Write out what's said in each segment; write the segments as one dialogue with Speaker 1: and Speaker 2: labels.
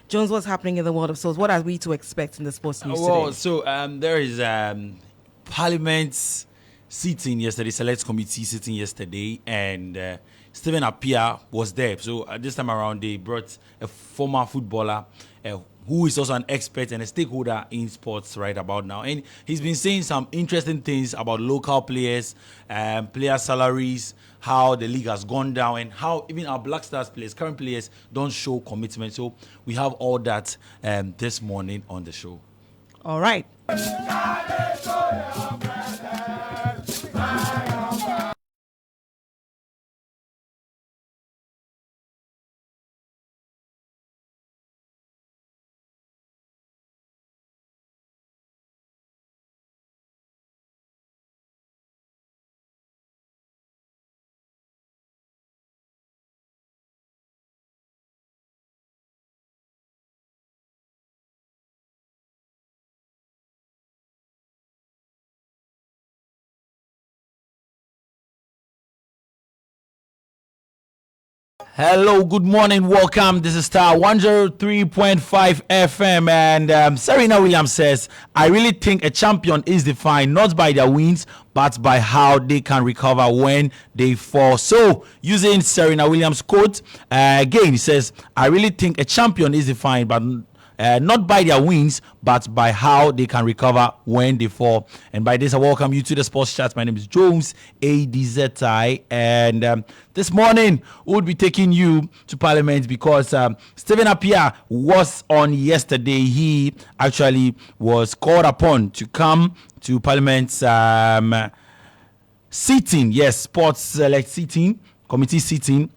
Speaker 1: Jones, what's happening in the world of sports? What are we to expect in the sports news today?
Speaker 2: So there is Parliament's sitting yesterday, Select Committee sitting yesterday, and Stephen Appiah was there. So this time around, they brought a former footballer who is also an expert and a stakeholder in sports right about now. And he's been saying some interesting things about local players, player salaries, how the league has gone down, and how even our Black Stars players, current players, don't show commitment. So we have all that this morning on the show.
Speaker 1: All right.
Speaker 2: Hello, good morning, welcome. This is Star 103.5 FM, and Serena Williams says, I really think a champion is defined not by their wins, but by how they can recover when they fall. So, using Serena Williams' quote, again, he says, I really think a champion is defined, but not by their wins, but by how they can recover when they fall. And by this, I welcome you to the Sports Chat. My name is Jones Adzi, and this morning we'll be taking you to Parliament because Stephen Appiah was on yesterday. He actually was called upon to come to Parliament's sitting, yes, Sports Select sitting, committee sitting,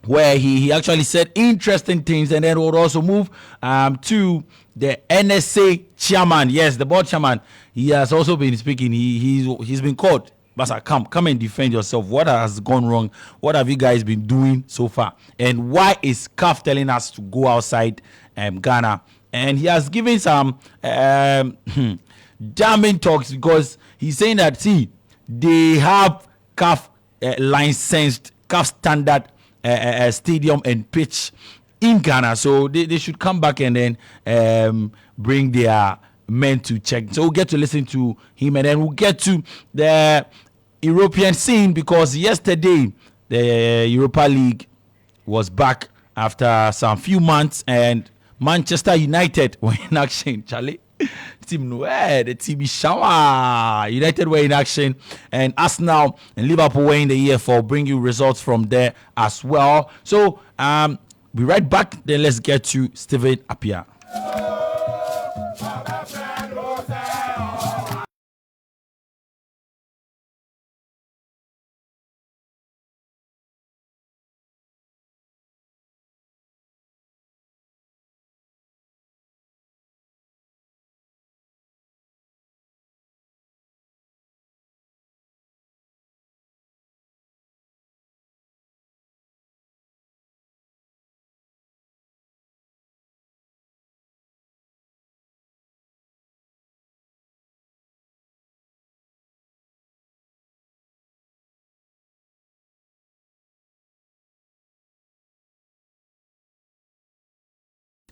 Speaker 2: where he actually said interesting things, and then we'll also move to the NSA chairman. Yes, the board chairman. He has also been speaking. He's been called. Basa, come and defend yourself. What has gone wrong? What have you guys been doing so far? And why is CAF telling us to go outside Ghana? And he has given some damning talks because he's saying that, see, they have CAF licensed, CAF standard stadium and pitch in Ghana, so they should come back and then bring their men to check. So we'll get to listen to him, and then we'll get to the European scene because yesterday the Europa League was back after some few months, and Manchester United were in action, Charlie. The team is shower. United were in action, and Arsenal and Liverpool were in the year for bring you results from there as well. So be right back. Then let's get to Stephen Appiah.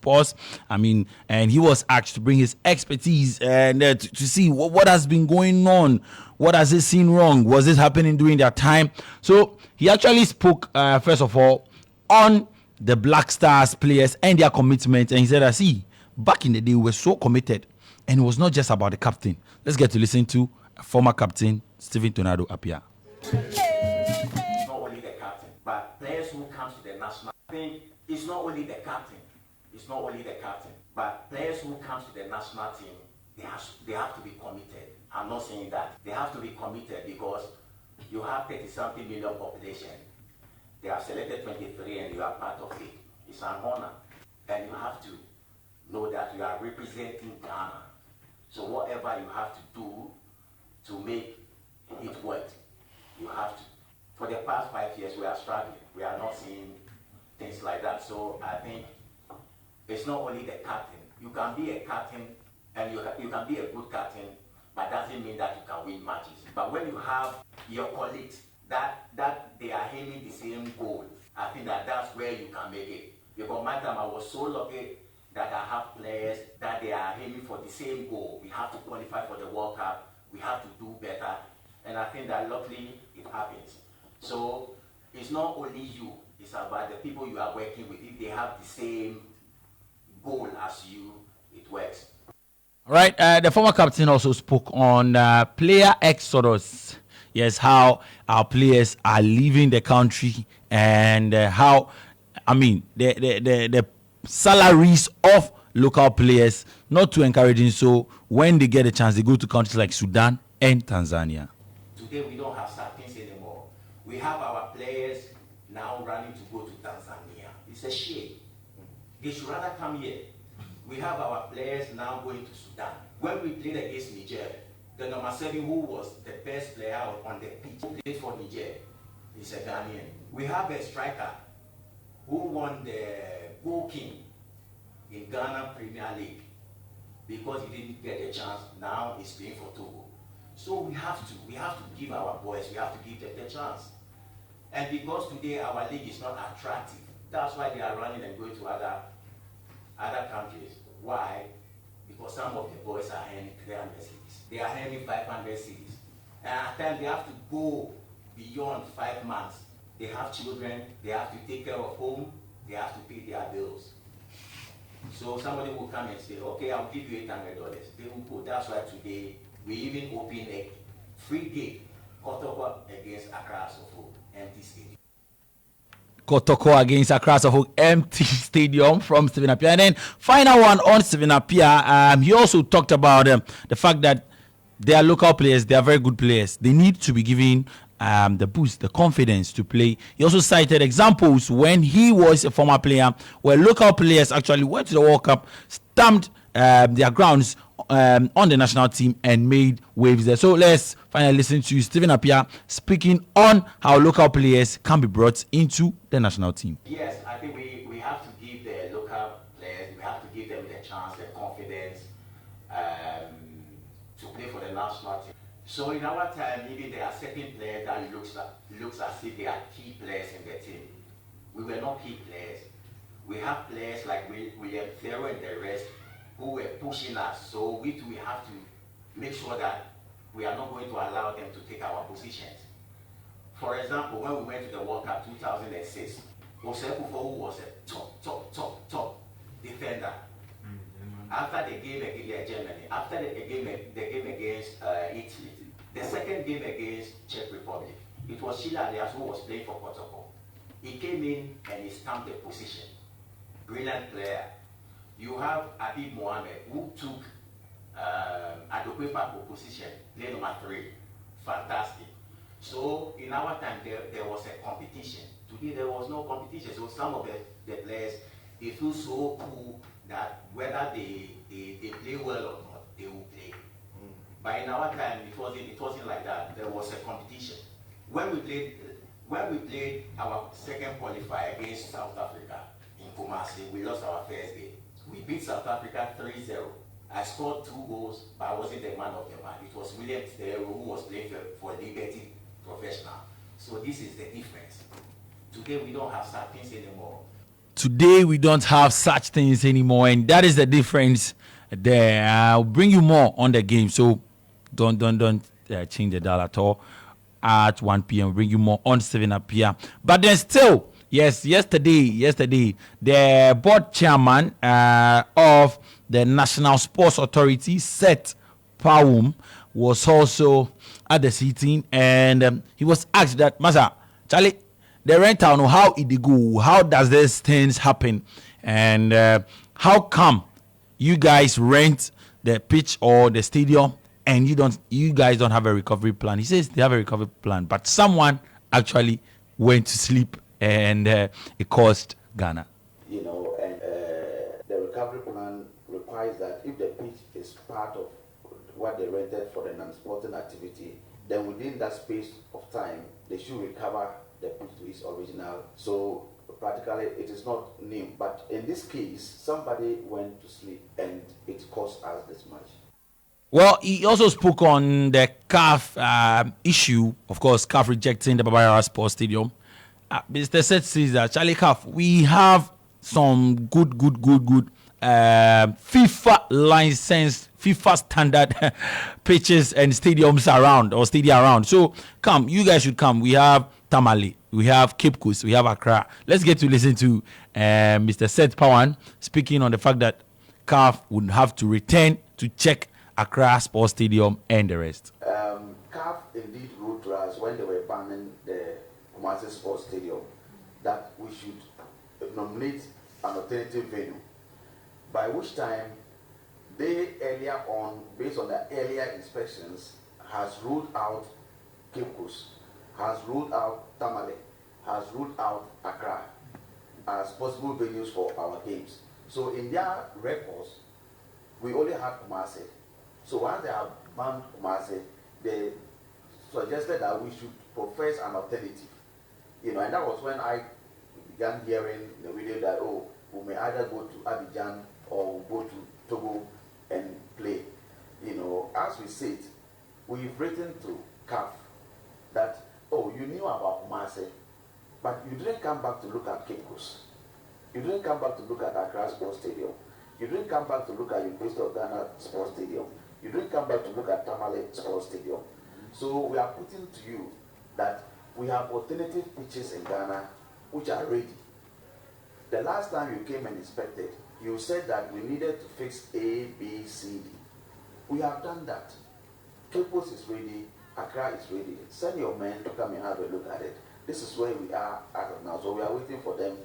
Speaker 2: Pause. And he was asked to bring his expertise and to see what has been going on. What has it seen wrong? Was this happening during that time? So he actually spoke, first of all, on the Black Stars players and their commitment. And he said, see, back in the day, we were so committed. And it was not just about the captain. Let's get to listen to former captain, Stephen Tonado Appiah.
Speaker 3: It's not only the captain, but players who come to the national team, it's not only the captain. It's not only the captain, but players who come to the national team, they have to be committed. I'm not saying that. They have to be committed because you have 30-something million population. They have selected 23 and you are part of it. It's an honor. And you have to know that you are representing Ghana. So whatever you have to do to make it work, you have to. For the past 5 years, we are struggling. We are not seeing things like that. So I think it's not only the captain. You can be a captain and you can be a good captain, but doesn't mean that you can win matches. But when you have your colleagues that they are aiming the same goal, I think that's where you can make it. Because my time I was so lucky that I have players that they are aiming for the same goal. We have to qualify for the World Cup. We have to do better. And I think that luckily it happens. So it's not only you, it's about the people you are working with. If they have the same goal as you, it works.
Speaker 2: All right. The former captain also spoke on player exodus. Yes, how our players are leaving the country and how, I mean, the salaries of local players not too encouraging. So when they get a chance, they go to countries like Sudan and Tanzania.
Speaker 3: Today we don't have Sapiens anymore. We have our players now running to go to Tanzania. It's a shame. They should rather come here. We have our players now going to Sudan. When we played against Niger, the number 7 who was the best player on the pitch who played for Niger is a Ghanaian. We have a striker who won the Goal King in Ghana Premier League because he didn't get a chance. Now he's playing for Togo. So we have to give our boys, we have to give them the chance. And because today our league is not attractive, that's why they are running and going to other countries. Why? Because some of the boys are earning 300 cities. They are earning 500 cities. And at times they have to go beyond 5 months. They have children, they have to take care of home, they have to pay their bills. So somebody will come and say, okay, I'll give you $800. They will go. That's why today we even open a free gate, Kotoko against Accra Sofo, empty stadium.
Speaker 2: Kotoko against Accra Sofo, empty stadium from Stephen Appiah. And then final one on Stephen Appiah. He also talked about the fact that they are local players. They are very good players. They need to be given the boost, the confidence to play. He also cited examples when he was a former player where local players actually went to the World Cup, stamped their grounds on the national team and made waves there. So let's finally listen to Stephen Appiah speaking on how local players can be brought into the national team.
Speaker 3: Yes, I think we have to give the local players, we have to give them the chance, the confidence to play for the national team. So in our time, even there are certain players that looks as if they are key players in the team. We were not key players. We have players like William Theo and the rest who were pushing us. So we have to make sure that we are not going to allow them to take our positions. For example, when we went to the World Cup 2006, Osei who was a top defender. After the game against Germany, after the game against Italy, the second game against Czech Republic, it was Sheila Alias who was playing for Kotoko. He came in and he stamped the position. Brilliant player. You have Abib Mohamed who took Adokwe's position, play number 3. Fantastic. So in our time there was a competition. Today there was no competition. So some of the players, they feel so cool that whether they play well or not, they will play. But in our time, it wasn't like that. There was a competition. When we played our second qualifier against South Africa in Kumasi, we lost our first game. We beat South Africa 3-0. I scored 2 goals, but I wasn't the man of the match. It was William Theo who was playing for Liberty Professional. So this is the difference. Today we don't have Sapiens anymore.
Speaker 2: Today we don't have such things anymore, and that is the difference there. I'll bring you more on the game, so don't change the dial at all. At 1 p.m. we'll bring you more on Stephen Appiah. But then still, yes, yesterday, the board chairman of the National Sports Authority, Seth Pawum, was also at the sitting, and he was asked that, Masa, Charlie, the rental, how it go? How does these things happen? And how come you guys rent the pitch or the stadium and you guys don't have a recovery plan? He says they have a recovery plan, but someone actually went to sleep and it cost Ghana.
Speaker 4: And the recovery plan requires that if the pitch is part of what they rented for the non-sporting activity, then within that space of time, they should recover the pitch to its original. So practically it is not new. But in this case, somebody went to sleep and it cost us this much.
Speaker 2: Well, he also spoke on the CAF issue. Of course, CAF rejecting the Baba Yara Sports Stadium. Mr. Seth says that, Charlie CAF, we have some good FIFA licensed, FIFA standard pitches and stadiums around, or stadia around. So come, you guys should come. We have Tamale, we have Cape Coast, we have Accra. Let's get to listen to Mr. Seth Pawan speaking on the fact that CAF would have to return to check Accra Sports Stadium and the rest.
Speaker 4: CAF indeed wrote to us when they were banning the Kumasi Sports Stadium that we should nominate an alternative venue, by which time they earlier on, based on their earlier inspections, has ruled out Cape Coast, has ruled out Tamale, has ruled out Accra as possible venues for our games. So in their records, we only have Kumasi. So once they have banned Kumasi, they suggested that we should profess an alternative. And that was when I began hearing the video that, we may either go to Abidjan or go to Togo and play. As we said, we've written to CAF that, you knew about Kumasi, but you didn't come back to look at Cape Coast. You didn't come back to look at Accra Sports Stadium. You didn't come back to look at University of Ghana Sports Stadium. You didn't come back to look at Tamale Sports Stadium. So we are putting to you that we have alternative pitches in Ghana which are ready. The last time you came and inspected, you said that we needed to fix A, B, C, D. We have done that. Cape Coast is ready, Accra is ready. Send your men to come and have a look at it. This is where we are as of now. So we are waiting for them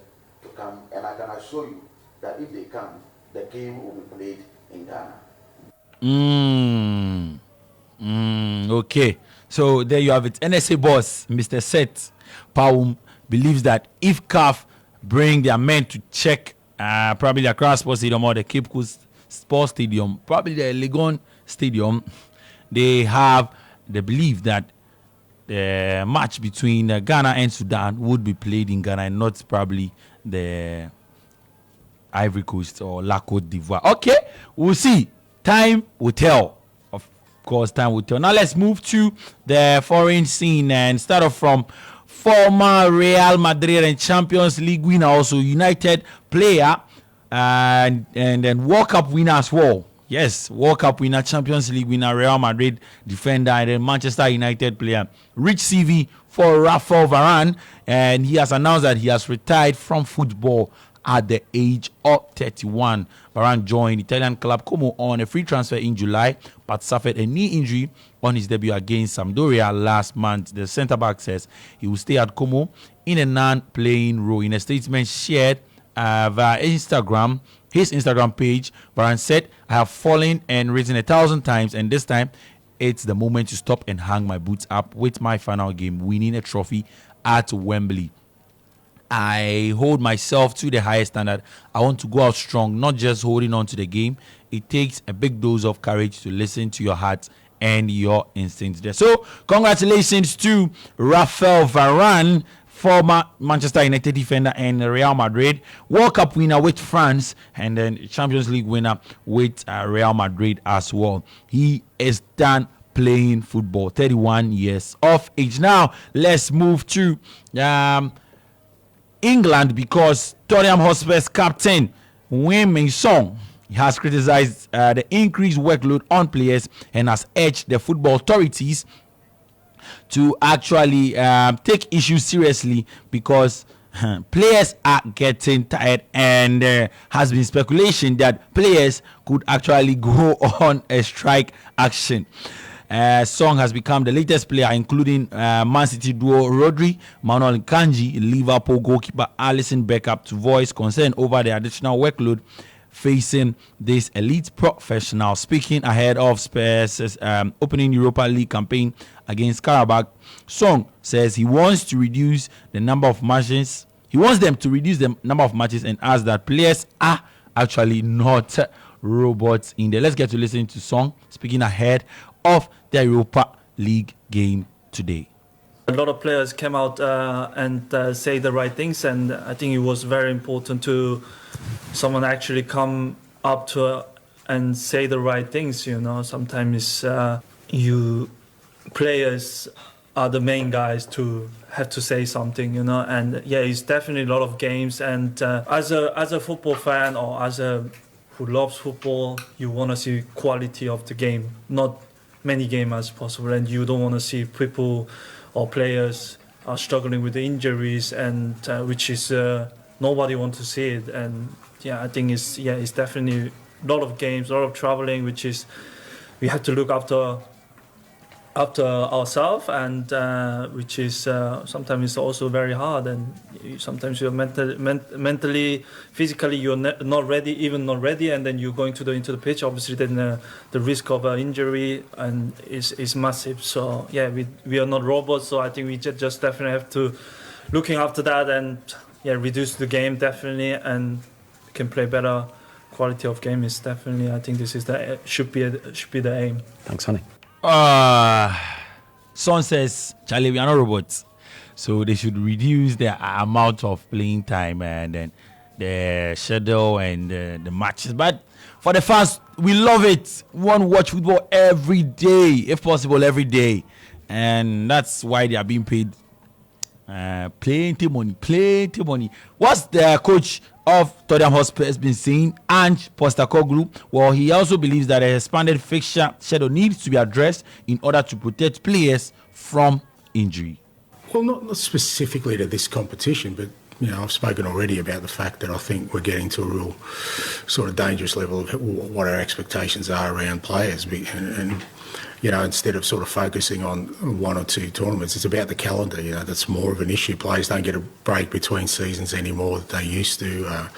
Speaker 4: to come, and I can assure you that if they come, the game will be played in Ghana.
Speaker 2: Okay. So there you have it. NSA boss, Mr. Seth Pawan, believes that if CAF bring their men to check probably the Accra Sports Stadium or the Cape Coast Sports Stadium, probably the Legon Stadium, they believe that the match between Ghana and Sudan would be played in Ghana and not probably the Ivory Coast or La Côte d'Ivoire. Okay, we'll see. Time will tell. Of course, time will tell. Now let's move to the foreign scene and start off from former Real Madrid and Champions League winner, also United player, and then World Cup winner as well. Yes, World Cup winner, Champions League winner, Real Madrid defender, and then Manchester United player. Rich CV for Rafael Varane, and he has announced that he has retired from football at the age of 31. Varane joined Italian club Como on a free transfer in July, but suffered a knee injury on his debut against Sampdoria last month. The centre-back says he will stay at Como in a non-playing role. In a statement shared via Instagram, his Instagram page, Varane said, "I have fallen and risen 1,000 times, and this time it's the moment to stop and hang my boots up with my final game, winning a trophy at Wembley. I hold myself to the highest standard. I want to go out strong, not just holding on to the game. It takes a big dose of courage to listen to your heart and your instincts there." So, congratulations to Rafael Varane, former Manchester United defender and Real Madrid World Cup winner with France, and then Champions League winner with Real Madrid as well. He is done playing football, 31 years of age. Now, let's move to England, because Tottenham Hotspur's captain Wim Min-song has criticized the increased workload on players and has urged the football authorities to actually take issues seriously, because players are getting tired, and there has been speculation that players could actually go on a strike action. Song has become the latest player, including Man City duo Rodri, Manuel Kanji, Liverpool goalkeeper Alisson Becker, to voice concern over the additional workload facing this elite professional. Speaking ahead of Spurs' opening Europa League campaign against Karabakh, Song says he wants to reduce the number of matches. He wants them to reduce the number of matches and adds that players are actually not robots in there. Let's get to listen to Song speaking ahead of the Europa League game today.
Speaker 5: A lot of players came out and say the right things, and I think it was very important to someone actually come up to and say the right things. Sometimes you players are the main guys to have to say something, and yeah, it's definitely a lot of games. And as a football fan or as a who loves football, you want to see quality of the game, not many games as possible, and you don't want to see people or players are struggling with the injuries, and which is nobody wants to see it. And yeah, I think it's definitely a lot of games, a lot of traveling, which is we have to look after ourselves, and which is sometimes it's also very hard, and sometimes you're mentally, physically you're not ready, and then you're going into the pitch. Obviously, then the risk of injury and is massive. So yeah, we are not robots. So I think we just definitely have to looking after that and reduce the game definitely, and can play better. Quality of game is definitely. I think this is should be the aim.
Speaker 6: Thanks, honey.
Speaker 2: Son says, Charlie, we are not robots, so they should reduce the amount of playing time and then the schedule and the matches. But for the fans, we love it. We want to watch football every day, if possible, every day, and that's why they are being paid plenty money. What's the coach of Tottenham Hotspur has been saying, Ange Postecoglou? Well, he also believes that a expanded fixture schedule needs to be addressed in order to protect players from injury.
Speaker 7: Well, not specifically to this competition, but I've spoken already about the fact that I think we're getting to a real sort of dangerous level of what our expectations are around players, and instead of sort of focusing on one or two tournaments, it's about the calendar. That's more of an issue. Players don't get a break between seasons anymore that they used to.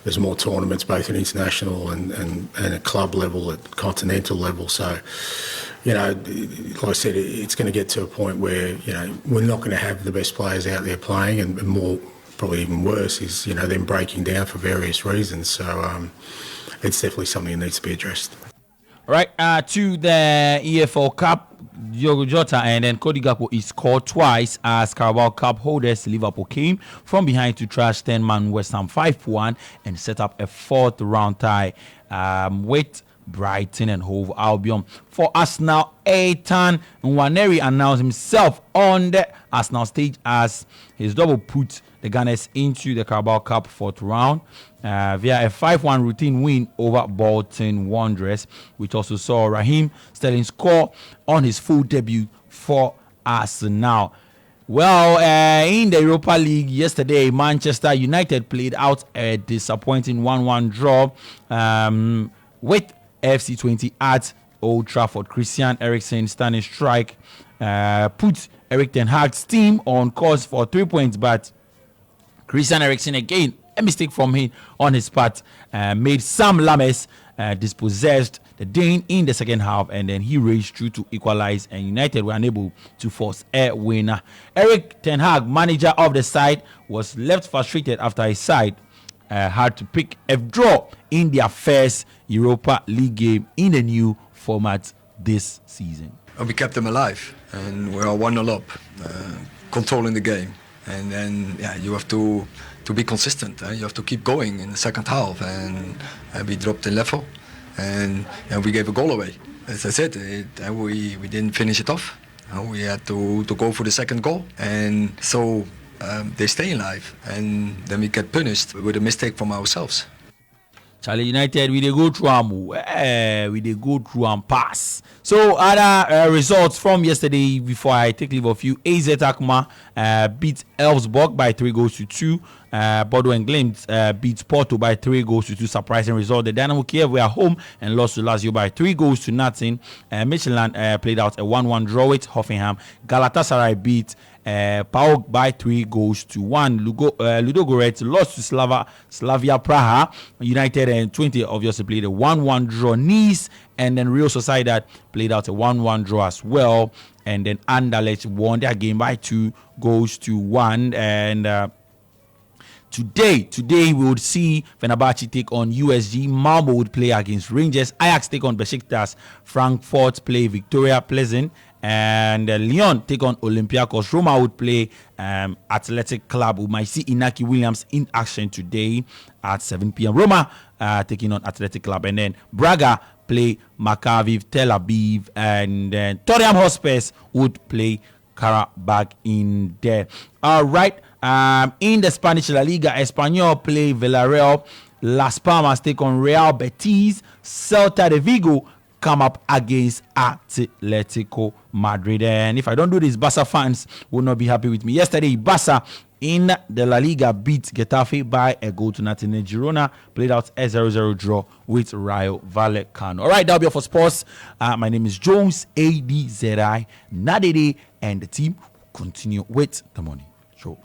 Speaker 7: There's more tournaments, both at international and at club level, at continental level. So, like I said, it's going to get to a point where, we're not going to have the best players out there playing, and more, probably even worse, is, them breaking down for various reasons. So it's definitely something that needs to be addressed.
Speaker 2: Right, to the EFL Cup, Diogo Jota and then Cody Gakpo is scored twice as Carabao Cup holders Liverpool came from behind to trash 10-man West Ham 5-1 and set up a fourth round tie with Brighton and Hove Albion. For Arsenal, Ethan Nwaneri announced himself on the Arsenal stage as his double put the Gunners into the Carabao Cup fourth round via a 5-1 routine win over Bolton Wanderers, which also saw Raheem Sterling score on his full debut for Arsenal. Well, in the Europa League yesterday, Manchester United played out a disappointing 1-1 draw with FC20 at Old Trafford. Christian Eriksen standing strike put Erik ten Hag's team on course for 3 points, but Christian Eriksen again, a mistake from him on his part, made Sam Lammers dispossessed the Dane in the second half, and then he raced through to equalize, and United were unable to force a winner. Erik ten Hag, manager of the side, was left frustrated after his side had to pick a draw in their first Europa League game in the new format this season.
Speaker 8: We kept them alive, and we're 1-0 up, controlling the game. And then you have to be consistent. You have to keep going in the second half, and we dropped the level, and we gave a goal away. As I said, we didn't finish it off. We had to go for the second goal, and so they stay alive, and then we get punished with a mistake from ourselves.
Speaker 2: Charlie, United, we they go through and pass. So other results from yesterday before I take leave of you. AZ Alkmaar beat Elfsborg by 3-2. Bodo and Glimt beat Porto by 3-2. Surprising result. The Dynamo Kiev were home and lost to Lazio by 3-0. Michelin played out a 1-1 draw with Hoffenheim. Galatasaray beat PAOK by 3-1. Ludogorets lost to Slavia Praha. United and 20 obviously played a 1-1 draw. Nice and then Real Sociedad played out a 1-1 draw as well. And then Anderlecht won their game by 2-1. And Today we would see Fenerbahce take on USG. Malmo would play against Rangers. Ajax take on Besiktas. Frankfurt play Victoria Pleasant. And Lyon take on Olympiacos. Roma would play Athletic Club. We might see Inaki Williams in action today at 7 p.m. Roma taking on Athletic Club. And then Braga play Maccabi Tel Aviv. And then Tottenham Hotspurs would play Karabakh in there. All right. In the Spanish La Liga, Espanyol play Villarreal. Las Palmas take on Real Betis. Celta de Vigo come up against Atletico Madrid. And if I don't do this, Barca fans will not be happy with me. Yesterday, Barca in the La Liga beat Getafe by a goal to nothing. Girona played out a 0-0 draw with Rayo Vallecano. All right, that'll be all for sports. My name is Jones Adzi Nadede, and the team will continue with the morning show.